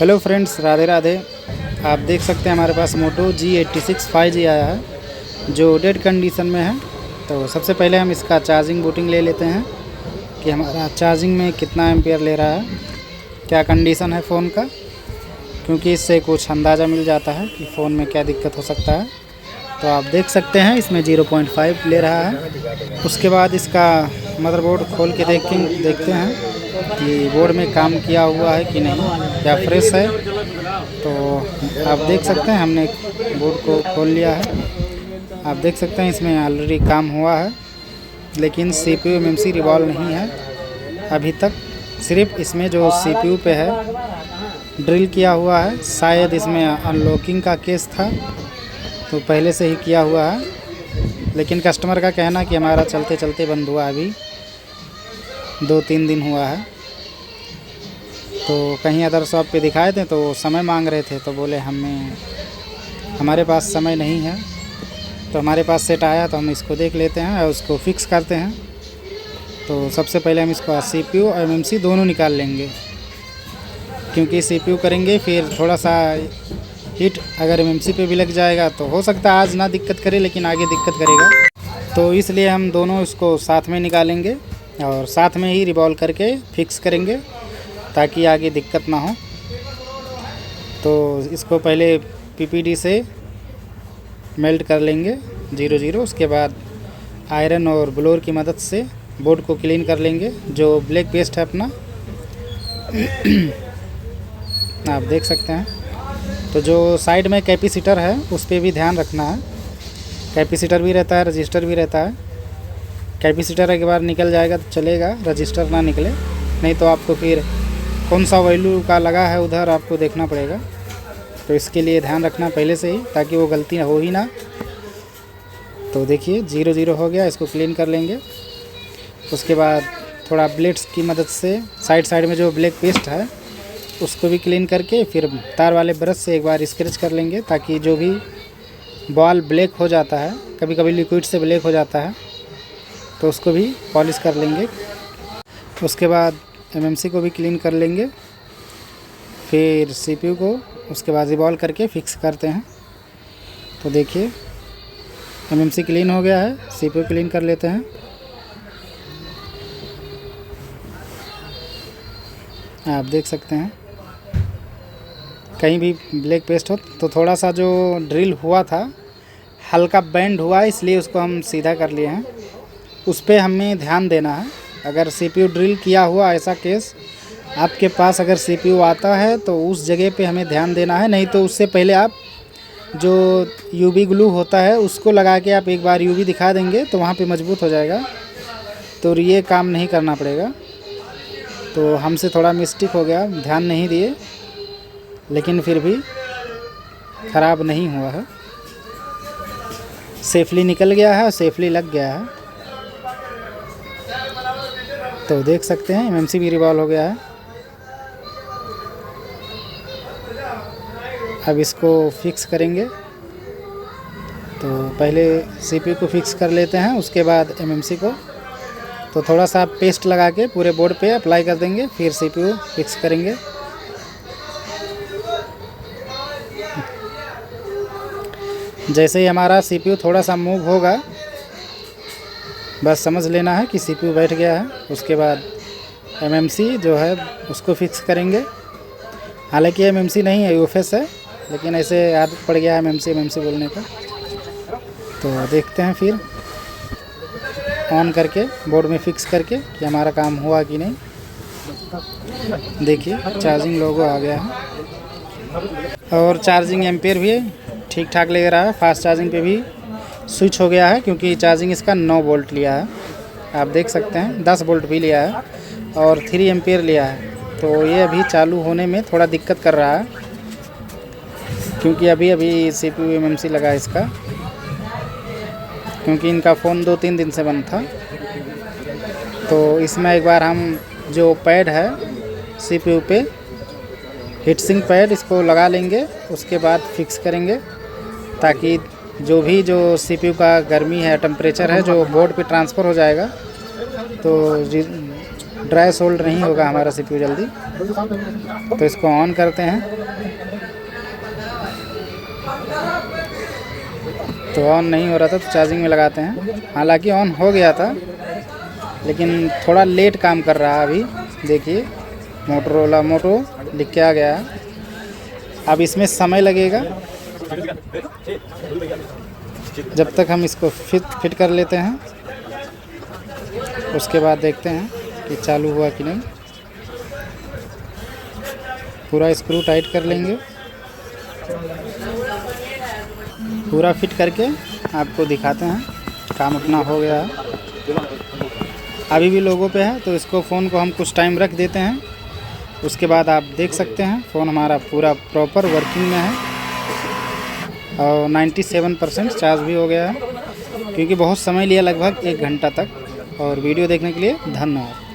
Hello friends, Radhe Radhe. आप देख सकते हैं हमारे पास मोटो G86 5G आया है जो डेड कंडीशन में है। तो सबसे पहले हम इसका चार्जिंग बूटिंग ले लेते हैं कि हमारा चार्जिंग में कितना एम्पियर ले रहा है, क्या कंडीशन है फ़ोन का, क्योंकि इससे कुछ अंदाज़ा मिल जाता है कि फ़ोन में क्या दिक्कत हो सकता है। तो आप देख सकते हैं इसमें 0.5 ले रहा है। उसके बाद इसका मदरबोर्ड खोल के देखते हैं कि बोर्ड में काम किया हुआ है कि नहीं, क्या फ्रेश है। तो आप देख सकते हैं हमने बोर्ड को खोल लिया है। आप देख सकते हैं इसमें ऑलरेडी काम हुआ है, लेकिन CPU MMC रिवॉल्व नहीं है अभी तक। सिर्फ इसमें जो CPU पे है ड्रिल किया हुआ है। शायद इसमें अनलॉकिंग का केस था तो पहले से ही किया हुआ है, लेकिन कस्टमर का कहना कि हमारा चलते चलते बंद हुआ, अभी 2-3 दिन हुआ है। तो कहीं अदर शॉप पे दिखाए थे तो समय मांग रहे थे, तो बोले हमारे पास समय नहीं है। तो हमारे पास सेट आया तो हम इसको देख लेते हैं और उसको फिक्स करते हैं। तो सबसे पहले हम इसको CPU और MMC दोनों निकाल लेंगे, क्योंकि CPU करेंगे फिर थोड़ा सा हीट अगर MMC पे भी लग जाएगा तो हो सकता है आज ना दिक्कत करे, लेकिन आगे दिक्कत करेगा। तो इसलिए हम दोनों इसको साथ में निकालेंगे और साथ में ही रिवॉल्व करके फिक्स करेंगे ताकि आगे दिक्कत ना हो। तो इसको पहले PPD से मेल्ट कर लेंगे 0-0। उसके बाद आयरन और ब्लोअर की मदद से बोर्ड को क्लीन कर लेंगे, जो ब्लैक पेस्ट है अपना। आप देख सकते हैं। तो जो साइड में कैपेसिटर है उस पर भी ध्यान रखना है। कैपेसिटर भी रहता है, रजिस्टर भी रहता है। कैपेसिटर एक बार निकल जाएगा तो चलेगा, रजिस्टर ना निकले, नहीं तो आपको फिर कौन सा वैल्यू का लगा है उधर आपको देखना पड़ेगा। तो इसके लिए ध्यान रखना पहले से ही, ताकि वो गलती हो ही ना। तो देखिए 0-0 हो गया, इसको क्लीन कर लेंगे। उसके बाद थोड़ा ब्लेड्स की मदद से साइड में जो ब्लैक पेस्ट है उसको भी क्लीन करके फिर तार वाले ब्रश से एक बार स्क्रैच कर लेंगे, ताकि जो भी बॉल ब्लैक हो जाता है, कभी कभी लिक्विड से ब्लैक हो जाता है, तो उसको भी पॉलिश कर लेंगे। उसके बाद MMC को भी क्लीन कर लेंगे, फिर CPU को उसके बाद रिवॉल्व करके फिक्स करते हैं। तो देखिए MMC क्लीन हो गया है, CPU क्लीन कर लेते हैं। आप देख सकते हैं कहीं भी ब्लैक पेस्ट हो तो थोड़ा सा जो ड्रिल हुआ था हल्का बेंड हुआ, इसलिए उसको हम सीधा कर लिए हैं। उस पर हमें ध्यान देना है। अगर CPU ड्रिल किया हुआ ऐसा केस आपके पास अगर CPU आता है तो उस जगह पे हमें ध्यान देना है, नहीं तो उससे पहले आप जो UV ग्लू होता है उसको लगा के आप एक बार UV दिखा देंगे तो वहाँ पे मजबूत हो जाएगा। तो ये काम नहीं करना पड़ेगा। तो हमसे थोड़ा मिस्टेक हो गया, ध्यान नहीं दिए, लेकिन फिर भी ख़राब नहीं हुआ है, सेफली निकल गया है, सेफली लग गया है। तो देख सकते हैं MMC भी रिवॉल्व हो गया है। अब इसको फिक्स करेंगे। तो पहले CPU को फिक्स कर लेते हैं, उसके बाद MMC को। तो थोड़ा सा पेस्ट लगा के पूरे बोर्ड पे अप्लाई कर देंगे, फिर CPU फिक्स करेंगे। जैसे ही हमारा CPU थोड़ा सा मूव होगा, बस समझ लेना है कि CPU बैठ गया है। उसके बाद MMC जो है उसको फिक्स करेंगे। हालांकि MMC नहीं है, UFS है, लेकिन ऐसे आदत पड़ गया है MMC बोलने का। तो देखते हैं फिर ऑन करके बोर्ड में फिक्स करके कि हमारा काम हुआ कि नहीं। देखिए चार्जिंग लोगो आ गया है और चार्जिंग एम्पेयर भी ठीक ठाक ले रहा है। फास्ट चार्जिंग पे भी स्विच हो गया है, क्योंकि चार्जिंग इसका 9 वोल्ट लिया है। आप देख सकते हैं 10 वोल्ट भी लिया है और 3 एम्पेयर लिया है। तो ये अभी चालू होने में थोड़ा दिक्कत कर रहा है, क्योंकि अभी CPU MMC लगा इसका, क्योंकि इनका फ़ोन 2-3 दिन से बंद था। तो इसमें एक बार हम जो पैड है CPU पे हीट सिंक पैड, इसको लगा लेंगे। उसके बाद फिक्स करेंगे, ताकि जो CPU का गर्मी है, टेम्परेचर है, जो बोर्ड पे ट्रांसफ़र हो जाएगा। तो ड्राई सोल्ड नहीं होगा हमारा CPU जल्दी। तो इसको ऑन करते हैं, तो ऑन नहीं हो रहा था तो चार्जिंग में लगाते हैं। हालांकि ऑन हो गया था लेकिन थोड़ा लेट काम कर रहा है अभी। देखिए मोटोरोला मोटो लिख के आ गया है। अब इसमें समय लगेगा, जब तक हम इसको फिट कर लेते हैं उसके बाद देखते हैं कि चालू हुआ कि नहीं। पूरा स्क्रू टाइट कर लेंगे, पूरा फिट करके आपको दिखाते हैं। काम अपना हो गया है, अभी भी लोगों पे है, तो इसको फ़ोन को हम कुछ टाइम रख देते हैं। उसके बाद आप देख सकते हैं फ़ोन हमारा पूरा प्रॉपर वर्किंग में है और 97% चार्ज भी हो गया है, क्योंकि बहुत समय लिया, लगभग 1 घंटा तक। और वीडियो देखने के लिए धन्यवाद।